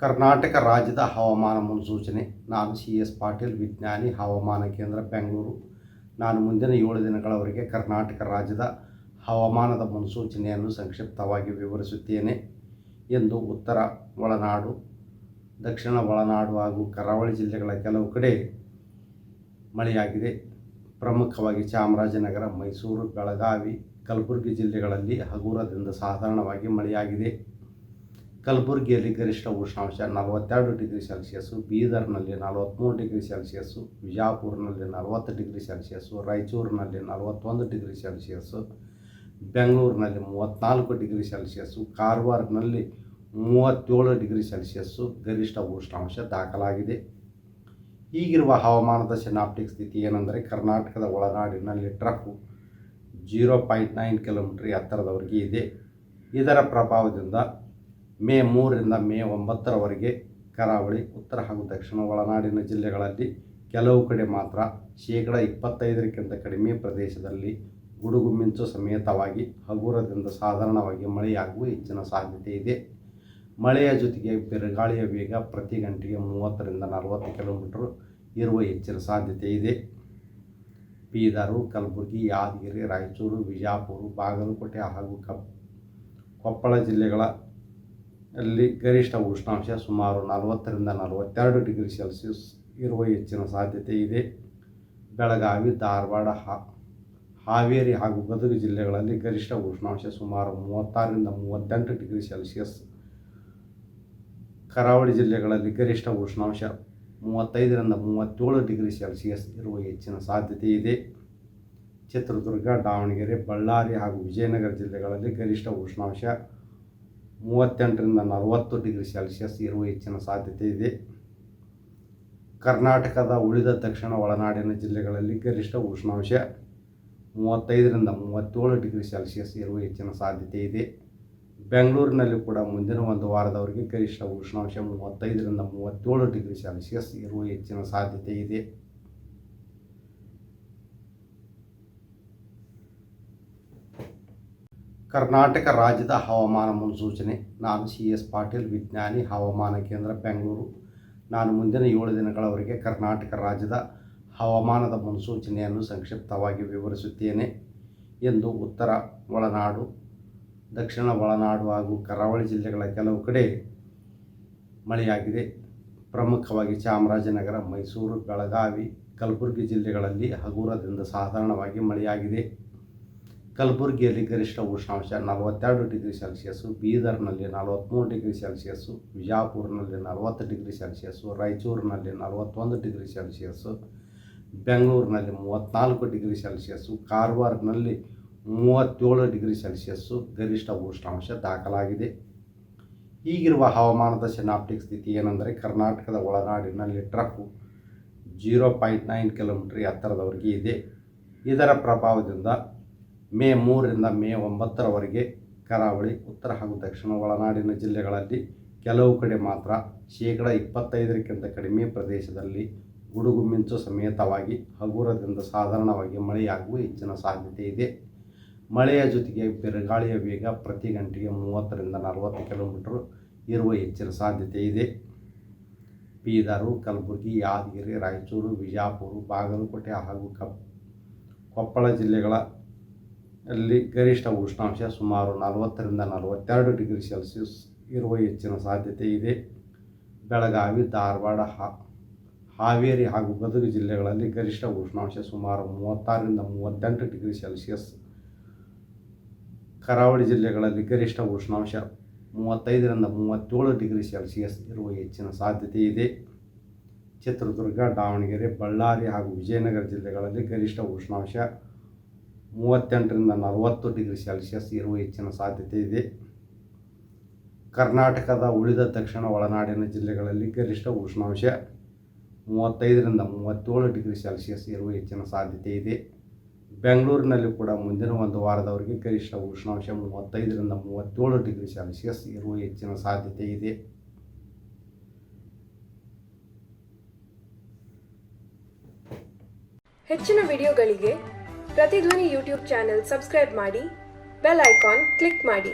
ಕರ್ನಾಟಕ ರಾಜ್ಯದ ಹವಾಮಾನ ಮುನ್ಸೂಚನೆ. ನಾನು CS ಪಾಟೀಲ್, ವಿಜ್ಞಾನಿ, ಹವಾಮಾನ ಕೇಂದ್ರ, ಬೆಂಗಳೂರು. ನಾನು ಮುಂದಿನ 7 ದಿನಗಳವರೆಗೆ ಕರ್ನಾಟಕ ರಾಜ್ಯದ ಹವಾಮಾನದ ಮುನ್ಸೂಚನೆಯನ್ನು ಸಂಕ್ಷಿಪ್ತವಾಗಿ ವಿವರಿಸುತ್ತೇನೆ ಎಂದು ಉತ್ತರ ಒಳನಾಡು, ದಕ್ಷಿಣ ಒಳನಾಡು ಹಾಗೂ ಕರಾವಳಿ ಜಿಲ್ಲೆಗಳ ಕೆಲವು ಕಡೆ ಮಳೆಯಾಗಿದೆ. ಪ್ರಮುಖವಾಗಿ ಚಾಮರಾಜನಗರ, ಮೈಸೂರು, ಬೆಳಗಾವಿ, ಕಲಬುರಗಿ ಜಿಲ್ಲೆಗಳಲ್ಲಿ ಹಗುರದಿಂದ ಸಾಧಾರಣವಾಗಿ ಮಳೆಯಾಗಿದೆ. ಕಲಬುರಗಿಯಲ್ಲಿ ಗರಿಷ್ಠ ಉಷ್ಣಾಂಶ 42 ಡಿಗ್ರಿ ಸೆಲ್ಸಿಯಸ್ಸು, ಬೀದರ್ನಲ್ಲಿ 43 ಡಿಗ್ರಿ ಸೆಲ್ಸಿಯಸ್ಸು, ವಿಜಾಪುರನಲ್ಲಿ 40 ಡಿಗ್ರಿ ಸೆಲ್ಸಿಯಸ್ಸು, ರಾಯಚೂರಿನಲ್ಲಿ 41 ಡಿಗ್ರಿ ಸೆಲ್ಸಿಯಸ್ಸು, ಬೆಂಗಳೂರಿನಲ್ಲಿ 34 ಡಿಗ್ರಿ ಸೆಲ್ಸಿಯಸ್ಸು, ಕಾರವಾರನಲ್ಲಿ 37 ಡಿಗ್ರಿ ಸೆಲ್ಸಿಯಸ್ಸು ಗರಿಷ್ಠ ಉಷ್ಣಾಂಶ ದಾಖಲಾಗಿದೆ. ಈಗಿರುವ ಹವಾಮಾನದ ಸಿನಾಪ್ಟಿಕ್ ಸ್ಥಿತಿ ಏನೆಂದರೆ, ಕರ್ನಾಟಕದ ಒಳನಾಡಿನಲ್ಲಿ ಟ್ರಫು 0.9 ಕಿಲೋಮೀಟರ್ ಎತ್ತರದವರೆಗೆ ಇದೆ. ಇದರ ಪ್ರಭಾವದಿಂದ ಮೇ 3ರಿಂದ ಮೇ 9ರವರೆಗೆ ಕರಾವಳಿ, ಉತ್ತರ ಹಾಗೂ ದಕ್ಷಿಣ ಒಳನಾಡಿನ ಜಿಲ್ಲೆಗಳಲ್ಲಿ ಕೆಲವು ಕಡೆ ಮಾತ್ರ 25%ಕ್ಕಿಂತ ಕಡಿಮೆ ಪ್ರದೇಶದಲ್ಲಿ ಗುಡುಗು ಮಿಂಚು ಸಮೇತವಾಗಿ ಹಗುರದಿಂದ ಸಾಧಾರಣವಾಗಿ ಮಳೆಯಾಗುವ ಹೆಚ್ಚಿನ ಸಾಧ್ಯತೆ ಇದೆ. ಮಳೆಯ ಜೊತೆಗೆ ಬಿರುಗಾಳಿಯ ವೇಗ ಪ್ರತಿ ಗಂಟೆಗೆ 30ರಿಂದ 40 ಕಿಲೋಮೀಟರ್ ಇರುವ ಹೆಚ್ಚಿನ ಸಾಧ್ಯತೆ ಇದೆ. ಬೀದರು, ಕಲಬುರಗಿ, ಯಾದಗಿರಿ, ರಾಯಚೂರು, ವಿಜಾಪುರ, ಬಾಗಲಕೋಟೆ ಹಾಗೂ ಕೊಪ್ಪಳ ಜಿಲ್ಲೆಗಳಲ್ಲಿ ಗರಿಷ್ಠ ಉಷ್ಣಾಂಶ ಸುಮಾರು 40ರಿಂದ 42 ಡಿಗ್ರಿ ಸೆಲ್ಸಿಯಸ್ ಇರುವ ಹೆಚ್ಚಿನ ಸಾಧ್ಯತೆ ಇದೆ. ಬೆಳಗಾವಿ, ಧಾರವಾಡ, ಹಾವೇರಿ ಹಾಗೂ ಗದಗ ಜಿಲ್ಲೆಗಳಲ್ಲಿ ಗರಿಷ್ಠ ಉಷ್ಣಾಂಶ ಸುಮಾರು 36ರಿಂದ 38 ಡಿಗ್ರಿ ಸೆಲ್ಸಿಯಸ್. ಕರಾವಳಿ ಜಿಲ್ಲೆಗಳಲ್ಲಿ ಗರಿಷ್ಠ ಉಷ್ಣಾಂಶ 35ರಿಂದ 37 ಡಿಗ್ರಿ ಸೆಲ್ಸಿಯಸ್ ಇರುವ ಹೆಚ್ಚಿನ ಸಾಧ್ಯತೆ ಇದೆ. ಚಿತ್ರದುರ್ಗ, ದಾವಣಗೆರೆ, ಬಳ್ಳಾರಿ ಹಾಗೂ ವಿಜಯನಗರ ಜಿಲ್ಲೆಗಳಲ್ಲಿ ಗರಿಷ್ಠ ಉಷ್ಣಾಂಶ 38ರಿಂದ 40 ಡಿಗ್ರಿ ಸೆಲ್ಸಿಯಸ್ ಇರುವ ಹೆಚ್ಚಿನ ಸಾಧ್ಯತೆ ಇದೆ. ಕರ್ನಾಟಕದ ಉಳಿದ ದಕ್ಷಿಣ ಒಳನಾಡಿನ ಜಿಲ್ಲೆಗಳಲ್ಲಿ ಗರಿಷ್ಠ ಉಷ್ಣಾಂಶ 35ರಿಂದ 37 ಡಿಗ್ರಿ ಸೆಲ್ಸಿಯಸ್ ಇರುವ ಹೆಚ್ಚಿನ ಸಾಧ್ಯತೆ ಇದೆ. ಬೆಂಗಳೂರಿನಲ್ಲಿ ಕೂಡ ಮುಂದಿನ ಒಂದು ವಾರದವರೆಗೆ ಗರಿಷ್ಠ ಉಷ್ಣಾಂಶ 35ರಿಂದ 37 ಡಿಗ್ರಿ ಸೆಲ್ಸಿಯಸ್ ಇರುವ ಹೆಚ್ಚಿನ ಸಾಧ್ಯತೆ ಇದೆ. ಕರ್ನಾಟಕ ರಾಜ್ಯದ ಹವಾಮಾನ ಮುನ್ಸೂಚನೆ. ನಾನು CS ಪಾಟೀಲ್, ವಿಜ್ಞಾನಿ, ಹವಾಮಾನ ಕೇಂದ್ರ, ಬೆಂಗಳೂರು. ನಾನು ಮುಂದಿನ 7 ದಿನಗಳವರೆಗೆ ಕರ್ನಾಟಕ ರಾಜ್ಯದ ಹವಾಮಾನದ ಮುನ್ಸೂಚನೆಯನ್ನು ಸಂಕ್ಷಿಪ್ತವಾಗಿ ವಿವರಿಸುತ್ತೇನೆ ಎಂದು ಉತ್ತರ ಒಳನಾಡು, ದಕ್ಷಿಣ ಒಳನಾಡು ಹಾಗೂ ಕರಾವಳಿ ಜಿಲ್ಲೆಗಳ ಕೆಲವು ಕಡೆ ಮಳೆಯಾಗಿದೆ. ಪ್ರಮುಖವಾಗಿ ಚಾಮರಾಜನಗರ, ಮೈಸೂರು, ಬೆಳಗಾವಿ, ಕಲಬುರಗಿ ಜಿಲ್ಲೆಗಳಲ್ಲಿ ಹಗುರದಿಂದ ಸಾಧಾರಣವಾಗಿ ಮಳೆಯಾಗಿದೆ. ಕಲಬುರಗಿಯಲ್ಲಿ ಗರಿಷ್ಠ ಉಷ್ಣಾಂಶ 42 ಡಿಗ್ರಿ ಸೆಲ್ಸಿಯಸ್ಸು, ಬೀದರ್ನಲ್ಲಿ 43 ಡಿಗ್ರಿ ಸೆಲ್ಸಿಯಸ್ಸು, ವಿಜಾಪುರನಲ್ಲಿ 40 ಡಿಗ್ರಿ ಸೆಲ್ಸಿಯಸ್ಸು, ರಾಯಚೂರಿನಲ್ಲಿ 41 ಡಿಗ್ರಿ ಸೆಲ್ಸಿಯಸ್ಸು, ಬೆಂಗಳೂರಿನಲ್ಲಿ 34 ಡಿಗ್ರಿ ಸೆಲ್ಸಿಯಸ್ಸು, ಕಾರವಾರನಲ್ಲಿ 37 ಡಿಗ್ರಿ ಸೆಲ್ಸಿಯಸ್ಸು ಗರಿಷ್ಠ ಉಷ್ಣಾಂಶ ದಾಖಲಾಗಿದೆ. ಈಗಿರುವ ಹವಾಮಾನದ ಸಿನಾಪ್ಟಿಕ್ ಸ್ಥಿತಿ ಏನೆಂದರೆ, ಕರ್ನಾಟಕದ ಒಳನಾಡಿನಲ್ಲಿ ಟ್ರಫು 0.9 ಕಿಲೋಮೀಟರ್ ಎತ್ತರದವರೆಗೆ ಇದೆ. ಇದರ ಪ್ರಭಾವದಿಂದ ಮೇ 3ರಿಂದ ಮೇ 9ರವರೆಗೆ ಕರಾವಳಿ, ಉತ್ತರ ಹಾಗೂ ದಕ್ಷಿಣ ಒಳನಾಡಿನ ಜಿಲ್ಲೆಗಳಲ್ಲಿ ಕೆಲವು ಕಡೆ ಮಾತ್ರ 25%ಕ್ಕಿಂತ ಕಡಿಮೆ ಪ್ರದೇಶದಲ್ಲಿ ಗುಡುಗು ಮಿಂಚು ಸಮೇತವಾಗಿ ಹಗುರದಿಂದ ಸಾಧಾರಣವಾಗಿ ಮಳೆಯಾಗುವ ಹೆಚ್ಚಿನ ಸಾಧ್ಯತೆ ಇದೆ. ಮಳೆಯ ಜೊತೆಗೆ ಬಿರುಗಾಳಿಯ ವೇಗ ಪ್ರತಿ ಗಂಟೆಗೆ 30ರಿಂದ 40 ಕಿಲೋಮೀಟರ್ ಇರುವ ಹೆಚ್ಚಿನ ಸಾಧ್ಯತೆ ಇದೆ. ಬೀದರು, ಕಲಬುರಗಿ, ಯಾದಗಿರಿ, ರಾಯಚೂರು, ವಿಜಾಪುರ, ಬಾಗಲಕೋಟೆ ಹಾಗೂ ಕೊಪ್ಪಳ ಜಿಲ್ಲೆಗಳಲ್ಲಿ ಗರಿಷ್ಠ ಉಷ್ಣಾಂಶ ಸುಮಾರು 40ರಿಂದ 42 ಡಿಗ್ರಿ ಸೆಲ್ಸಿಯಸ್ ಇರುವ ಹೆಚ್ಚಿನ ಸಾಧ್ಯತೆ ಇದೆ. ಬೆಳಗಾವಿ, ಧಾರವಾಡ, ಹಾವೇರಿ ಹಾಗೂ ಗದಗ ಜಿಲ್ಲೆಗಳಲ್ಲಿ ಗರಿಷ್ಠ ಉಷ್ಣಾಂಶ ಸುಮಾರು 36ರಿಂದ 38 ಡಿಗ್ರಿ ಸೆಲ್ಸಿಯಸ್. ಕರಾವಳಿ ಜಿಲ್ಲೆಗಳಲ್ಲಿ ಗರಿಷ್ಠ ಉಷ್ಣಾಂಶ 35ರಿಂದ 37 ಡಿಗ್ರಿ ಸೆಲ್ಸಿಯಸ್ ಇರುವ ಹೆಚ್ಚಿನ ಸಾಧ್ಯತೆ ಇದೆ. ಚಿತ್ರದುರ್ಗ, ದಾವಣಗೆರೆ, ಬಳ್ಳಾರಿ ಹಾಗೂ ವಿಜಯನಗರ ಜಿಲ್ಲೆಗಳಲ್ಲಿ ಗರಿಷ್ಠ ಉಷ್ಣಾಂಶ 38ರಿಂದ 40 ಡಿಗ್ರಿ ಸೆಲ್ಸಿಯಸ್ ಇರುವ ಹೆಚ್ಚಿನ ಸಾಧ್ಯತೆ ಇದೆ. ಕರ್ನಾಟಕದ ಉಳಿದ ದಕ್ಷಿಣ ಒಳನಾಡಿನ ಜಿಲ್ಲೆಗಳಲ್ಲಿ ಗರಿಷ್ಠ ಉಷ್ಣಾಂಶ 35ರಿಂದ 37 ಡಿಗ್ರಿ ಸೆಲ್ಸಿಯಸ್ ಇರುವ ಹೆಚ್ಚಿನ ಸಾಧ್ಯತೆ ಇದೆ. ಬೆಂಗಳೂರಿನಲ್ಲಿ ಕೂಡ ಮುಂದಿನ ಒಂದು ವಾರದವರೆಗೆ ಗರಿಷ್ಠ ಉಷ್ಣಾಂಶ 35ರಿಂದ 37 ಡಿಗ್ರಿ ಸೆಲ್ಸಿಯಸ್ ಇರುವ ಹೆಚ್ಚಿನ ಸಾಧ್ಯತೆ ಇದೆ. ಹೆಚ್ಚಿನ ವಿಡಿಯೋಗಳಿಗೆ ಪ್ರತಿಧ್ವನಿ ಯೂಟ್ಯೂಬ್ ಚಾನೆಲ್ ಸಬ್ಸ್ಕ್ರೈಬ್ ಮಾಡಿ, ಬೆಲ್ ಐಕಾನ್ ಕ್ಲಿಕ್ ಮಾಡಿ.